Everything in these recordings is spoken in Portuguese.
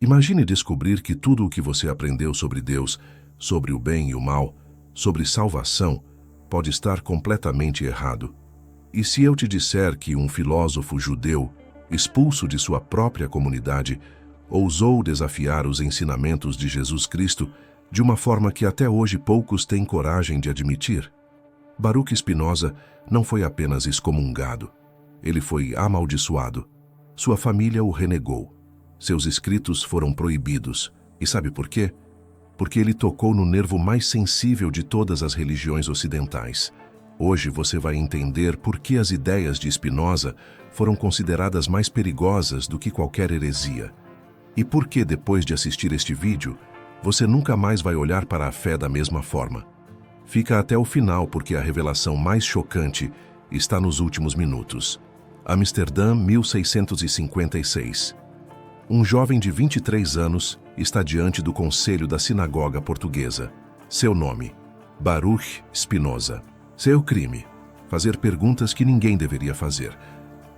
Imagine descobrir que tudo o que você aprendeu sobre Deus, sobre o bem e o mal, sobre salvação, pode estar completamente errado. E se eu te disser que um filósofo judeu, expulso de sua própria comunidade, ousou desafiar os ensinamentos de Jesus Cristo de uma forma que até hoje poucos têm coragem de admitir? Baruch Spinoza não foi apenas excomungado, ele foi amaldiçoado. Sua família o renegou. Seus escritos foram proibidos. E sabe por quê? Porque ele tocou no nervo mais sensível de todas as religiões ocidentais. Hoje você vai entender por que as ideias de Spinoza foram consideradas mais perigosas do que qualquer heresia. E por que, depois de assistir este vídeo, você nunca mais vai olhar para a fé da mesma forma. Fica até o final porque a revelação mais chocante está nos últimos minutos. Amsterdã, 1656. Um jovem de 23 anos está diante do conselho da sinagoga portuguesa. Seu nome, Baruch Spinoza. Seu crime, fazer perguntas que ninguém deveria fazer.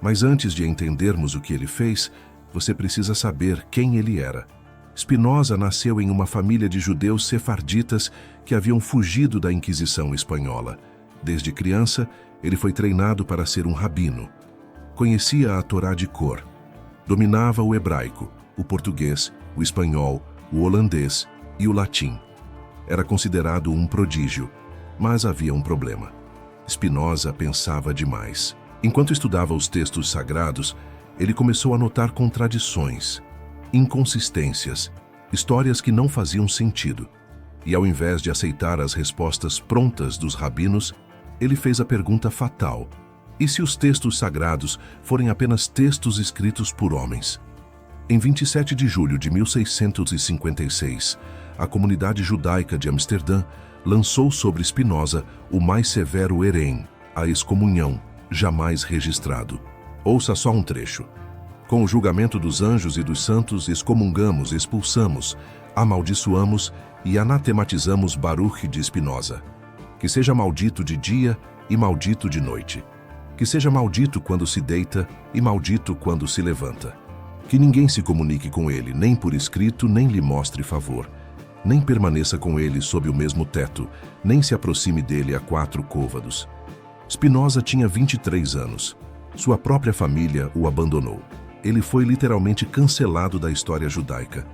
Mas antes de entendermos o que ele fez, você precisa saber quem ele era. Spinoza nasceu em uma família de judeus sefarditas que haviam fugido da Inquisição espanhola. Desde criança, ele foi treinado para ser um rabino. Conhecia a Torá de cor. Dominava o hebraico, o português, o espanhol, o holandês e o latim. Era considerado um prodígio, mas havia um problema. Spinoza pensava demais. Enquanto estudava os textos sagrados, ele começou a notar contradições, inconsistências, histórias que não faziam sentido. E ao invés de aceitar as respostas prontas dos rabinos, ele fez a pergunta fatal: e se os textos sagrados forem apenas textos escritos por homens? Em 27 de julho de 1656, a comunidade judaica de Amsterdã lançou sobre Spinoza o mais severo herém, a excomunhão, jamais registrado. Ouça só um trecho. Com o julgamento dos anjos e dos santos, excomungamos, expulsamos, amaldiçoamos e anatematizamos Baruch de Spinoza. Que seja maldito de dia e maldito de noite. Que seja maldito quando se deita e maldito quando se levanta. Que ninguém se comunique com ele, nem por escrito, nem lhe mostre favor. Nem permaneça com ele sob o mesmo teto, nem se aproxime dele a 4 côvados. Spinoza tinha 23 anos. Sua própria família o abandonou. Ele foi literalmente cancelado da história judaica.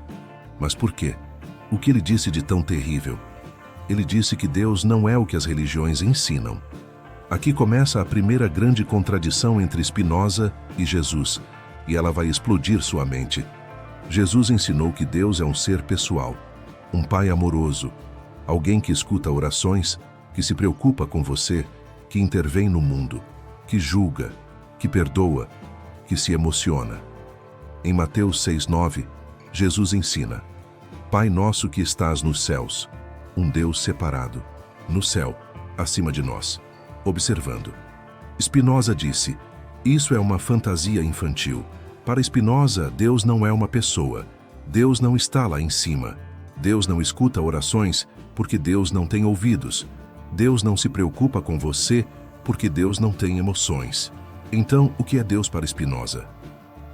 Mas por quê? O que ele disse de tão terrível? Ele disse que Deus não é o que as religiões ensinam. Aqui começa a primeira grande contradição entre Spinoza e Jesus, e ela vai explodir sua mente. Jesus ensinou que Deus é um ser pessoal, um pai amoroso, alguém que escuta orações, que se preocupa com você, que intervém no mundo, que julga, que perdoa, que se emociona. Em Mateus 6:9, Jesus ensina: Pai nosso que estás nos céus, um Deus separado, no céu, acima de nós. Observando. Spinoza disse: isso é uma fantasia infantil. Para Spinoza, Deus não é uma pessoa. Deus não está lá em cima. Deus não escuta orações porque Deus não tem ouvidos. Deus não se preocupa com você porque Deus não tem emoções. Então, o que é Deus para Spinoza?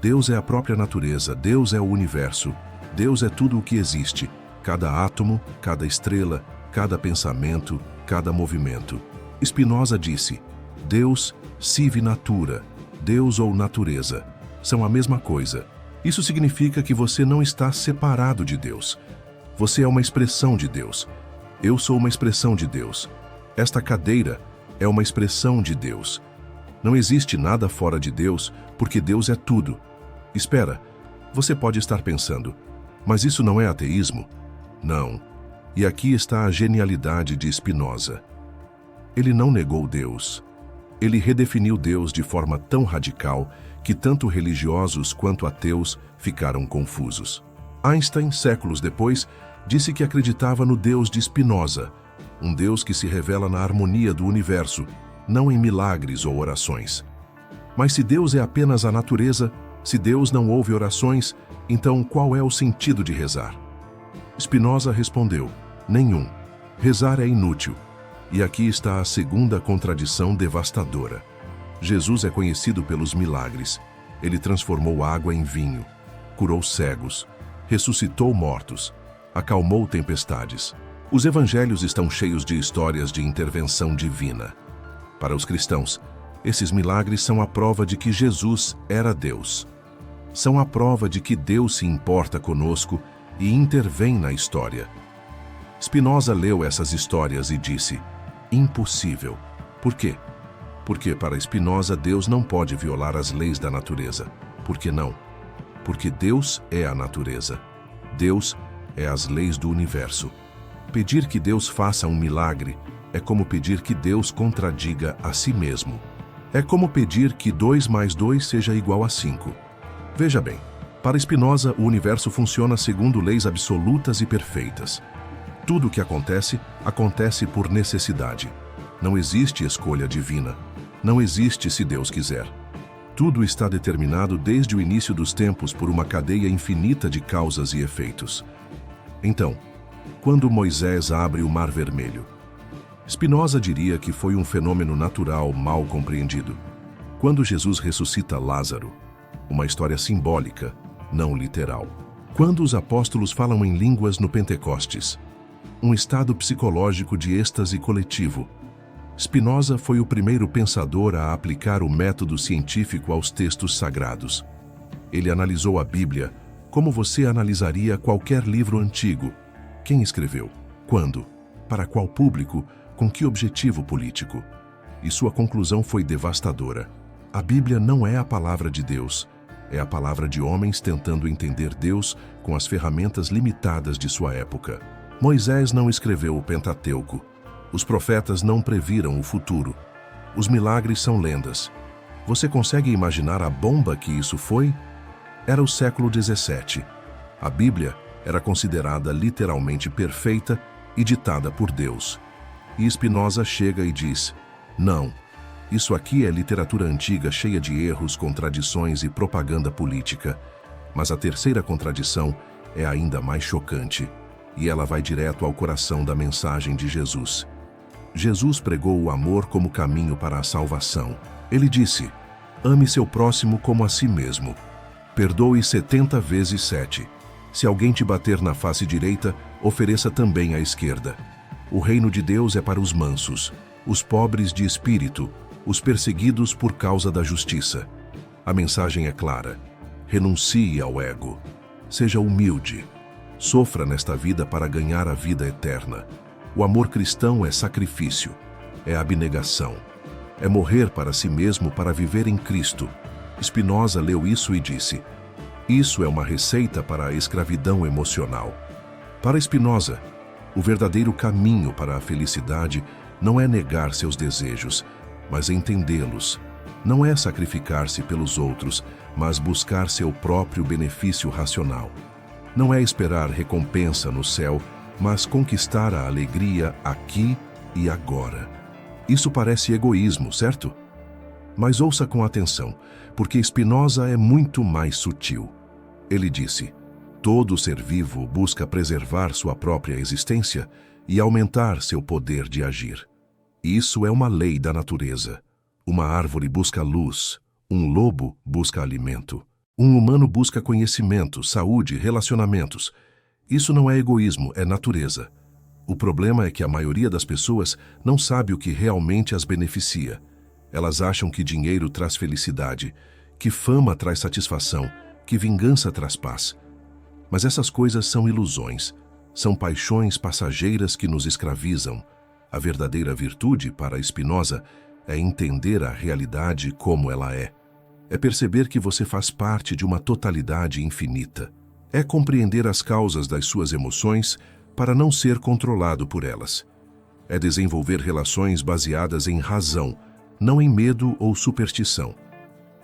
Deus é a própria natureza, Deus é o universo, Deus é tudo o que existe, cada átomo, cada estrela, cada pensamento, cada movimento. Spinoza disse: Deus, sive natura, Deus ou natureza, são a mesma coisa. Isso significa que você não está separado de Deus. Você é uma expressão de Deus. Eu sou uma expressão de Deus. Esta cadeira é uma expressão de Deus. Não existe nada fora de Deus, porque Deus é tudo. Espera, você pode estar pensando, mas isso não é ateísmo? Não. E aqui está a genialidade de Spinoza. Ele não negou Deus. Ele redefiniu Deus de forma tão radical que tanto religiosos quanto ateus ficaram confusos. Einstein, séculos depois, disse que acreditava no Deus de Spinoza, um Deus que se revela na harmonia do universo, não em milagres ou orações. Mas se Deus é apenas a natureza, se Deus não ouve orações, então qual é o sentido de rezar? Spinoza respondeu: nenhum. Rezar é inútil. E aqui está a segunda contradição devastadora. Jesus é conhecido pelos milagres. Ele transformou água em vinho, curou cegos, ressuscitou mortos, acalmou tempestades. Os evangelhos estão cheios de histórias de intervenção divina. Para os cristãos, esses milagres são a prova de que Jesus era Deus. São a prova de que Deus se importa conosco e intervém na história. Spinoza leu essas histórias e disse: impossível. Por quê? Porque para Spinoza Deus não pode violar as leis da natureza. Por que não? Porque Deus é a natureza. Deus é as leis do universo. Pedir que Deus faça um milagre é como pedir que Deus contradiga a si mesmo. É como pedir que 2 mais 2 seja igual a 5. Veja bem, para Spinoza o universo funciona segundo leis absolutas e perfeitas. Tudo o que acontece, acontece por necessidade. Não existe escolha divina. Não existe se Deus quiser. Tudo está determinado desde o início dos tempos por uma cadeia infinita de causas e efeitos. Então, quando Moisés abre o Mar Vermelho, Spinoza diria que foi um fenômeno natural mal compreendido. Quando Jesus ressuscita Lázaro, uma história simbólica, não literal. Quando os apóstolos falam em línguas no Pentecostes, um estado psicológico de êxtase coletivo. Spinoza foi o primeiro pensador a aplicar o método científico aos textos sagrados. Ele analisou a Bíblia como você analisaria qualquer livro antigo. Quem escreveu? Quando? Para qual público? Com que objetivo político? E sua conclusão foi devastadora. A Bíblia não é a palavra de Deus, é a palavra de homens tentando entender Deus com as ferramentas limitadas de sua época. Moisés não escreveu o Pentateuco. Os profetas não previram o futuro. Os milagres são lendas. Você consegue imaginar a bomba que isso foi? Era o século XVII. A Bíblia era considerada literalmente perfeita e ditada por Deus. E Spinoza chega e diz: não, isso aqui é literatura antiga cheia de erros, contradições e propaganda política. Mas a terceira contradição é ainda mais chocante, e ela vai direto ao coração da mensagem de Jesus. Jesus pregou o amor como caminho para a salvação. Ele disse: ame seu próximo como a si mesmo. Perdoe 70 vezes 7. Se alguém te bater na face direita, ofereça também a esquerda. O reino de Deus é para os mansos, os pobres de espírito, os perseguidos por causa da justiça. A mensagem é clara: renuncie ao ego. Seja humilde. Sofra nesta vida para ganhar a vida eterna. O amor cristão é sacrifício, é abnegação. É morrer para si mesmo para viver em Cristo. Spinoza leu isso e disse: isso é uma receita para a escravidão emocional. Para Spinoza, o verdadeiro caminho para a felicidade não é negar seus desejos, mas entendê-los. Não é sacrificar-se pelos outros, mas buscar seu próprio benefício racional. Não é esperar recompensa no céu, mas conquistar a alegria aqui e agora. Isso parece egoísmo, certo? Mas ouça com atenção, porque Spinoza é muito mais sutil. Ele disse: todo ser vivo busca preservar sua própria existência e aumentar seu poder de agir. Isso é uma lei da natureza. Uma árvore busca luz, um lobo busca alimento. Um humano busca conhecimento, saúde, relacionamentos. Isso não é egoísmo, é natureza. O problema é que a maioria das pessoas não sabe o que realmente as beneficia. Elas acham que dinheiro traz felicidade, que fama traz satisfação, que vingança traz paz. Mas essas coisas são ilusões, são paixões passageiras que nos escravizam. A verdadeira virtude, para Spinoza, é entender a realidade como ela é. É perceber que você faz parte de uma totalidade infinita. É compreender as causas das suas emoções para não ser controlado por elas. É desenvolver relações baseadas em razão, não em medo ou superstição.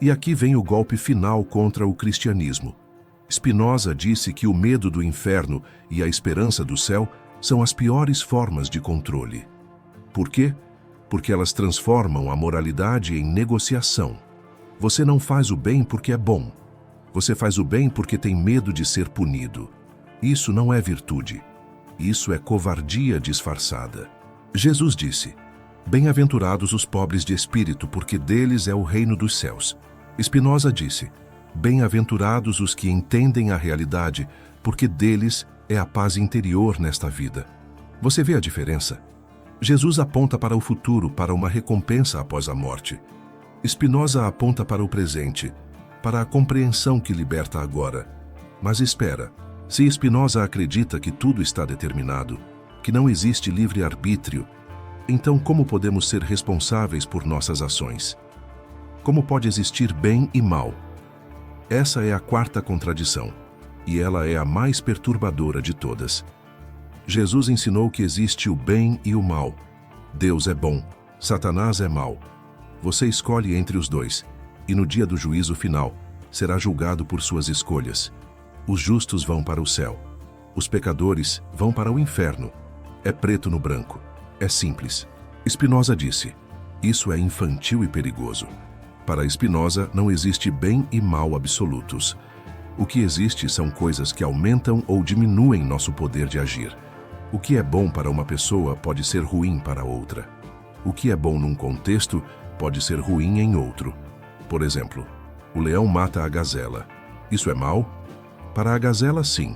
E aqui vem o golpe final contra o cristianismo. Spinoza disse que o medo do inferno e a esperança do céu são as piores formas de controle. Por quê? Porque elas transformam a moralidade em negociação. Você não faz o bem porque é bom. Você faz o bem porque tem medo de ser punido. Isso não é virtude. Isso é covardia disfarçada. Jesus disse: bem-aventurados os pobres de espírito, porque deles é o reino dos céus. Spinoza disse: bem-aventurados os que entendem a realidade, porque deles é a paz interior nesta vida. Você vê a diferença? Jesus aponta para o futuro, para uma recompensa após a morte. Spinoza aponta para o presente, para a compreensão que liberta agora. Mas espera, se Spinoza acredita que tudo está determinado, que não existe livre-arbítrio, então como podemos ser responsáveis por nossas ações? Como pode existir bem e mal? Essa é a quarta contradição, e ela é a mais perturbadora de todas. Jesus ensinou que existe o bem e o mal. Deus é bom, Satanás é mau. Você escolhe entre os dois, e no dia do juízo final, será julgado por suas escolhas. Os justos vão para o céu. Os pecadores vão para o inferno. É preto no branco. É simples. Spinoza disse, isso é infantil e perigoso. Para Spinoza, não existe bem e mal absolutos. O que existe são coisas que aumentam ou diminuem nosso poder de agir. O que é bom para uma pessoa pode ser ruim para outra. O que é bom num contexto pode ser ruim em outro. Por exemplo, o leão mata a gazela. Isso é mal? Para a gazela, sim.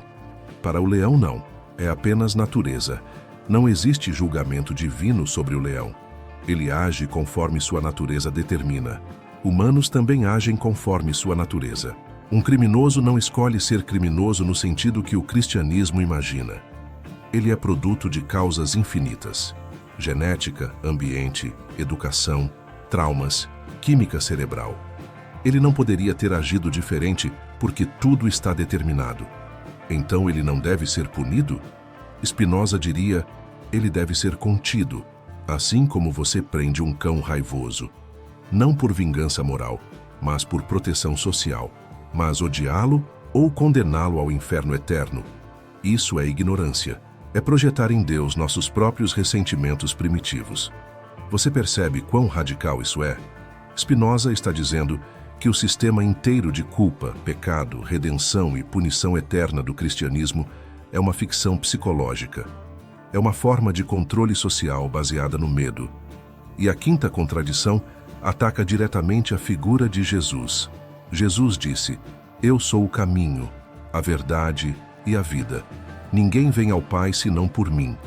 Para o leão, não. É apenas natureza. Não existe julgamento divino sobre o leão. Ele age conforme sua natureza determina. Humanos também agem conforme sua natureza. Um criminoso não escolhe ser criminoso no sentido que o cristianismo imagina. Ele é produto de causas infinitas. Genética, ambiente, educação, traumas, química cerebral. Ele não poderia ter agido diferente porque tudo está determinado. Então ele não deve ser punido? Spinoza diria, ele deve ser contido, assim como você prende um cão raivoso. Não por vingança moral, mas por proteção social. Mas odiá-lo ou condená-lo ao inferno eterno. Isso é ignorância. É projetar em Deus nossos próprios ressentimentos primitivos. Você percebe quão radical isso é? Spinoza está dizendo que o sistema inteiro de culpa, pecado, redenção e punição eterna do cristianismo é uma ficção psicológica. É uma forma de controle social baseada no medo. E a quinta contradição ataca diretamente a figura de Jesus. Jesus disse, eu sou o caminho, a verdade e a vida. Ninguém vem ao Pai senão por mim.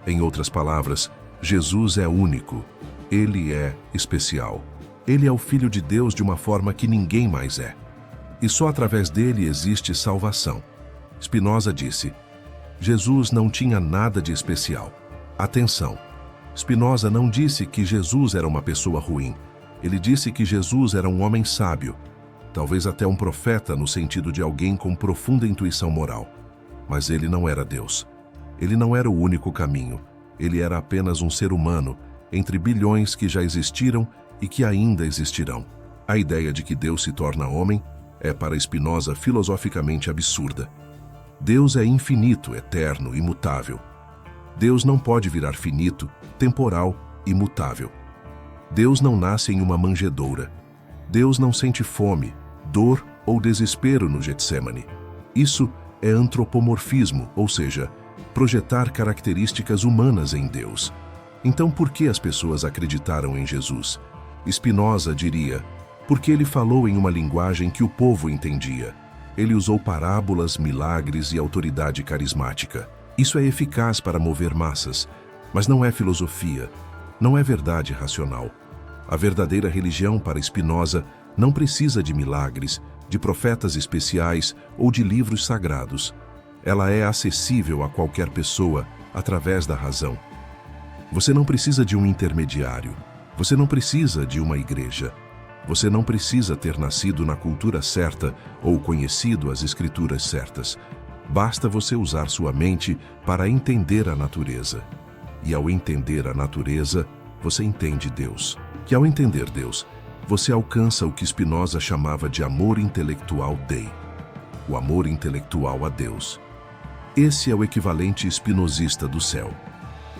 Em outras palavras, Jesus é único. Ele é especial. Ele é o Filho de Deus de uma forma que ninguém mais é. E só através dele existe salvação. Spinoza disse, Jesus não tinha nada de especial. Atenção! Spinoza não disse que Jesus era uma pessoa ruim. Ele disse que Jesus era um homem sábio. Talvez até um profeta no sentido de alguém com profunda intuição moral. Mas ele não era Deus. Ele não era o único caminho. Ele era apenas um ser humano, entre bilhões que já existiram e que ainda existirão. A ideia de que Deus se torna homem é para Spinoza filosoficamente absurda. Deus é infinito, eterno, imutável. Deus não pode virar finito, temporal, imutável. Deus não nasce em uma manjedoura. Deus não sente fome, dor ou desespero no Getsemane. Isso é antropomorfismo, ou seja, projetar características humanas em Deus. Então por que as pessoas acreditaram em Jesus? Spinoza diria, porque ele falou em uma linguagem que o povo entendia. Ele usou parábolas, milagres e autoridade carismática. Isso é eficaz para mover massas, mas não é filosofia, não é verdade racional. A verdadeira religião para Spinoza não precisa de milagres, de profetas especiais ou de livros sagrados. Ela é acessível a qualquer pessoa através da razão. Você não precisa de um intermediário. Você não precisa de uma igreja. Você não precisa ter nascido na cultura certa ou conhecido as escrituras certas. Basta você usar sua mente para entender a natureza. E ao entender a natureza, você entende Deus. E ao entender Deus, você alcança o que Spinoza chamava de amor intelectual Dei. O amor intelectual a Deus. Esse é o equivalente espinosista do céu.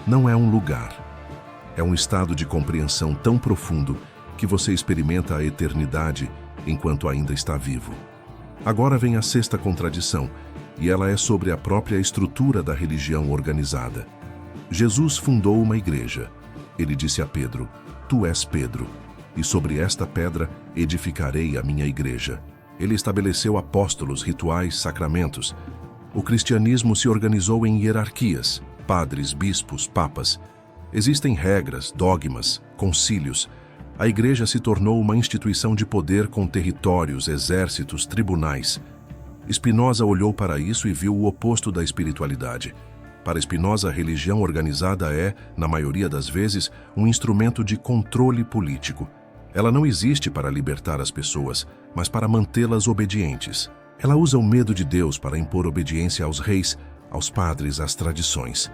Não é um lugar. É um estado de compreensão tão profundo que você experimenta a eternidade enquanto ainda está vivo. Agora vem a sexta contradição, e ela é sobre a própria estrutura da religião organizada. Jesus fundou uma igreja. Ele disse a Pedro, tu és Pedro, e sobre esta pedra edificarei a minha igreja. Ele estabeleceu apóstolos, rituais, sacramentos. O cristianismo se organizou em hierarquias, padres, bispos, papas. Existem regras, dogmas, concílios. A Igreja se tornou uma instituição de poder com territórios, exércitos, tribunais. Spinoza olhou para isso e viu o oposto da espiritualidade. Para Spinoza, a religião organizada é, na maioria das vezes, um instrumento de controle político. Ela não existe para libertar as pessoas, mas para mantê-las obedientes. Ela usa o medo de Deus para impor obediência aos reis, aos padres, às tradições.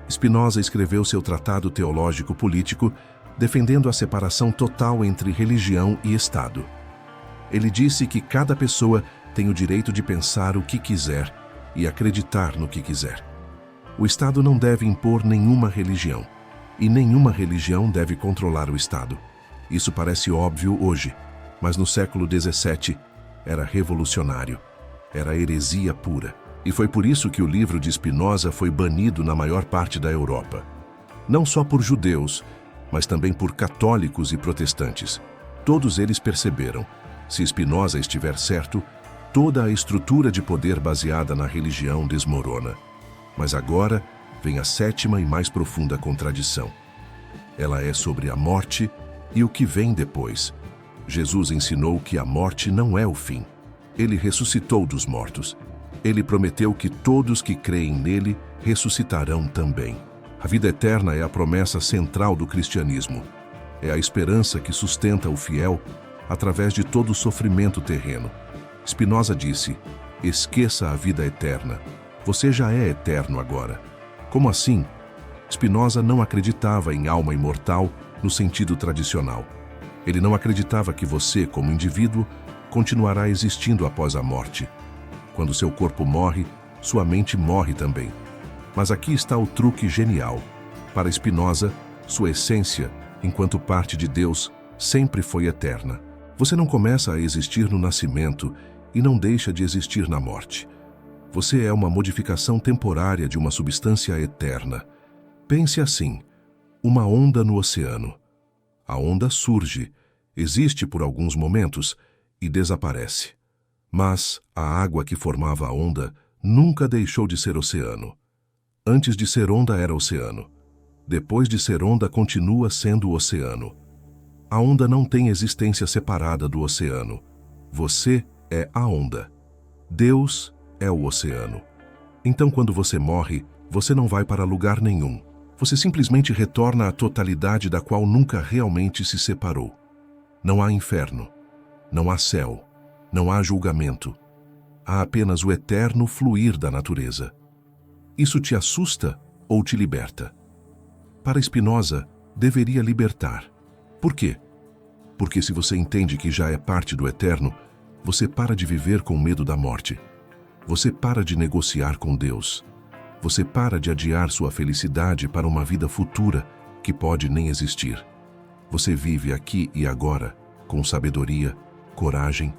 Spinoza escreveu seu tratado teológico político, defendendo a separação total entre religião e Estado. Ele disse que cada pessoa tem o direito de pensar o que quiser e acreditar no que quiser. O Estado não deve impor nenhuma religião, e nenhuma religião deve controlar o Estado. Isso parece óbvio hoje, mas no século XVII era revolucionário, era heresia pura. E foi por isso que o livro de Spinoza foi banido na maior parte da Europa. Não só por judeus, mas também por católicos e protestantes. Todos eles perceberam, se Spinoza estiver certo, toda a estrutura de poder baseada na religião desmorona. Mas agora vem a sétima e mais profunda contradição. Ela é sobre a morte e o que vem depois. Jesus ensinou que a morte não é o fim. Ele ressuscitou dos mortos. Ele prometeu que todos que creem nele ressuscitarão também. A vida eterna é a promessa central do cristianismo. É a esperança que sustenta o fiel através de todo o sofrimento terreno. Spinoza disse: esqueça a vida eterna. Você já é eterno agora. Como assim? Spinoza não acreditava em alma imortal no sentido tradicional. Ele não acreditava que você, como indivíduo, continuará existindo após a morte. Quando seu corpo morre, sua mente morre também. Mas aqui está o truque genial. Para Spinoza, sua essência, enquanto parte de Deus, sempre foi eterna. Você não começa a existir no nascimento e não deixa de existir na morte. Você é uma modificação temporária de uma substância eterna. Pense assim: uma onda no oceano. A onda surge, existe por alguns momentos e desaparece. Mas a água que formava a onda nunca deixou de ser oceano. Antes de ser onda era oceano. Depois de ser onda continua sendo oceano. A onda não tem existência separada do oceano. Você é a onda. Deus é o oceano. Então, quando você morre, você não vai para lugar nenhum. Você simplesmente retorna à totalidade da qual nunca realmente se separou. Não há inferno, não há céu, não há julgamento. Há apenas o eterno fluir da natureza. Isso te assusta ou te liberta? Para Spinoza, deveria libertar. Por quê? Porque se você entende que já é parte do eterno, você para de viver com medo da morte. Você para de negociar com Deus. Você para de adiar sua felicidade para uma vida futura que pode nem existir. Você vive aqui e agora com sabedoria, coragem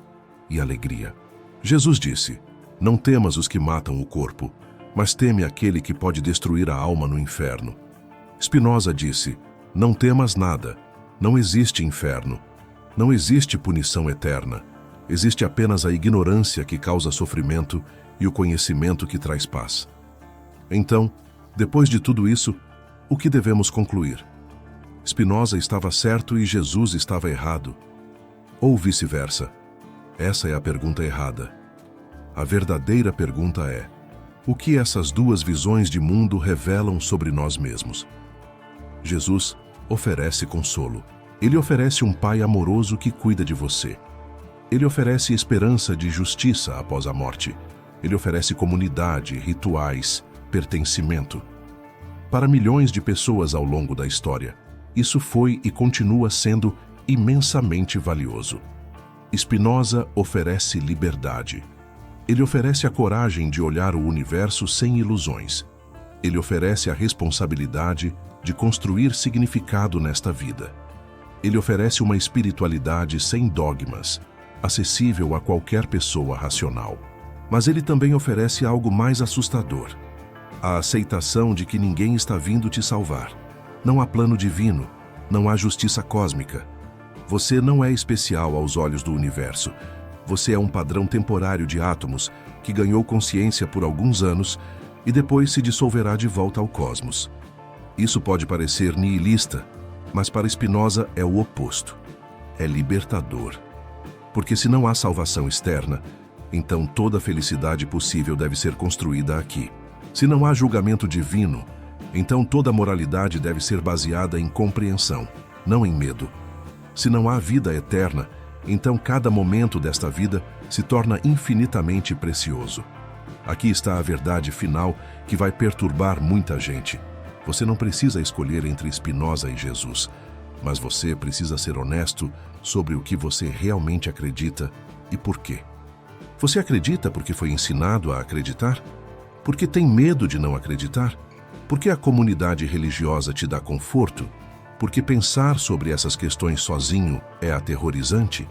e alegria. Jesus disse: não temas os que matam o corpo, mas teme aquele que pode destruir a alma no inferno. Spinoza disse: não temas nada, não existe inferno, não existe punição eterna, existe apenas a ignorância que causa sofrimento e o conhecimento que traz paz. Então, depois de tudo isso, o que devemos concluir? Spinoza estava certo e Jesus estava errado? Ou vice-versa? Essa é a pergunta errada. A verdadeira pergunta é: o que essas duas visões de mundo revelam sobre nós mesmos? Jesus oferece consolo. Ele oferece um pai amoroso que cuida de você. Ele oferece esperança de justiça após a morte. Ele oferece comunidade, rituais, pertencimento. Para milhões de pessoas ao longo da história, isso foi e continua sendo imensamente valioso. Spinoza oferece liberdade. Ele oferece a coragem de olhar o universo sem ilusões. Ele oferece a responsabilidade de construir significado nesta vida. Ele oferece uma espiritualidade sem dogmas, acessível a qualquer pessoa racional. Mas ele também oferece algo mais assustador: a aceitação de que ninguém está vindo te salvar. Não há plano divino, não há justiça cósmica. Você não é especial aos olhos do universo. Você é um padrão temporário de átomos, que ganhou consciência por alguns anos e depois se dissolverá de volta ao cosmos. Isso pode parecer nihilista, mas para Spinoza é o oposto. É libertador. Porque se não há salvação externa, então toda a felicidade possível deve ser construída aqui. Se não há julgamento divino, então toda a moralidade deve ser baseada em compreensão, não em medo. Se não há vida eterna, então cada momento desta vida se torna infinitamente precioso. Aqui está a verdade final que vai perturbar muita gente. Você não precisa escolher entre Spinoza e Jesus, mas você precisa ser honesto sobre o que você realmente acredita e por quê. Você acredita porque foi ensinado a acreditar? Porque tem medo de não acreditar? Porque a comunidade religiosa te dá conforto? Porque pensar sobre essas questões sozinho é aterrorizante?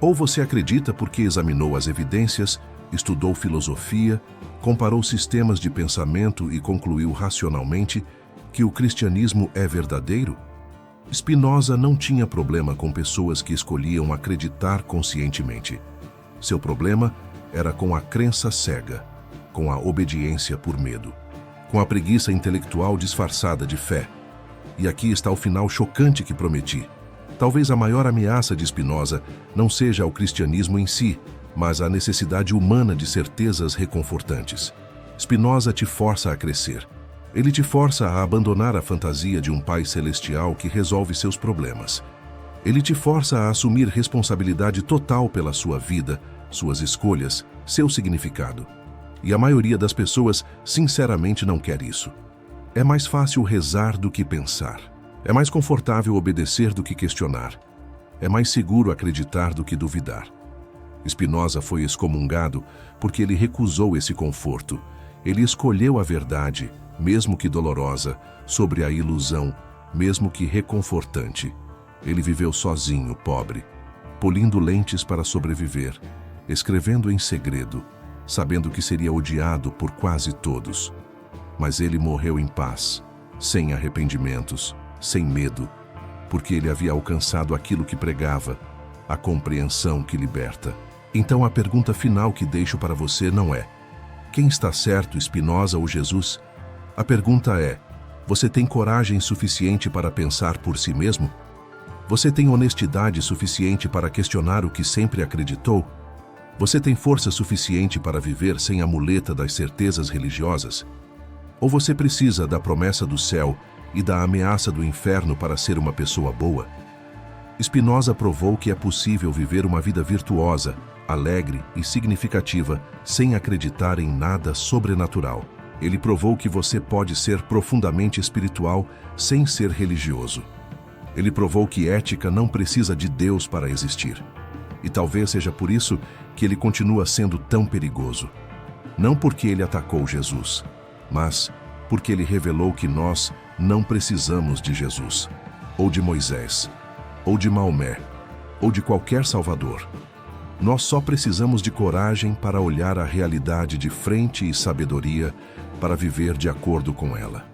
Ou você acredita porque examinou as evidências, estudou filosofia, comparou sistemas de pensamento e concluiu racionalmente que o cristianismo é verdadeiro? Spinoza não tinha problema com pessoas que escolhiam acreditar conscientemente. Seu problema era com a crença cega, com a obediência por medo, com a preguiça intelectual disfarçada de fé. E aqui está o final chocante que prometi. Talvez a maior ameaça de Spinoza não seja o cristianismo em si, mas a necessidade humana de certezas reconfortantes. Spinoza te força a crescer. Ele te força a abandonar a fantasia de um Pai Celestial que resolve seus problemas. Ele te força a assumir responsabilidade total pela sua vida, suas escolhas, seu significado. E a maioria das pessoas, sinceramente, não quer isso. É mais fácil rezar do que pensar. É mais confortável obedecer do que questionar. É mais seguro acreditar do que duvidar. Spinoza foi excomungado porque ele recusou esse conforto. Ele escolheu a verdade, mesmo que dolorosa, sobre a ilusão, mesmo que reconfortante. Ele viveu sozinho, pobre, polindo lentes para sobreviver, escrevendo em segredo, sabendo que seria odiado por quase todos. Mas ele morreu em paz, sem arrependimentos, sem medo, porque ele havia alcançado aquilo que pregava, a compreensão que liberta. Então a pergunta final que deixo para você não é: quem está certo, Spinoza ou Jesus? A pergunta é: você tem coragem suficiente para pensar por si mesmo? Você tem honestidade suficiente para questionar o que sempre acreditou? Você tem força suficiente para viver sem a muleta das certezas religiosas? Ou você precisa da promessa do céu e da ameaça do inferno para ser uma pessoa boa? Spinoza provou que é possível viver uma vida virtuosa, alegre e significativa sem acreditar em nada sobrenatural. Ele provou que você pode ser profundamente espiritual sem ser religioso. Ele provou que ética não precisa de Deus para existir. E talvez seja por isso que ele continua sendo tão perigoso. Não porque ele atacou Jesus, mas porque ele revelou que nós não precisamos de Jesus, ou de Moisés, ou de Maomé, ou de qualquer Salvador. Nós só precisamos de coragem para olhar a realidade de frente e sabedoria para viver de acordo com ela.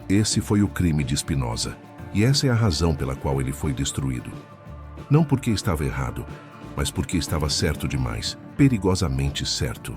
Esse foi o crime de Spinoza, e essa é a razão pela qual ele foi destruído. Não porque estava errado, mas porque estava certo demais, perigosamente certo.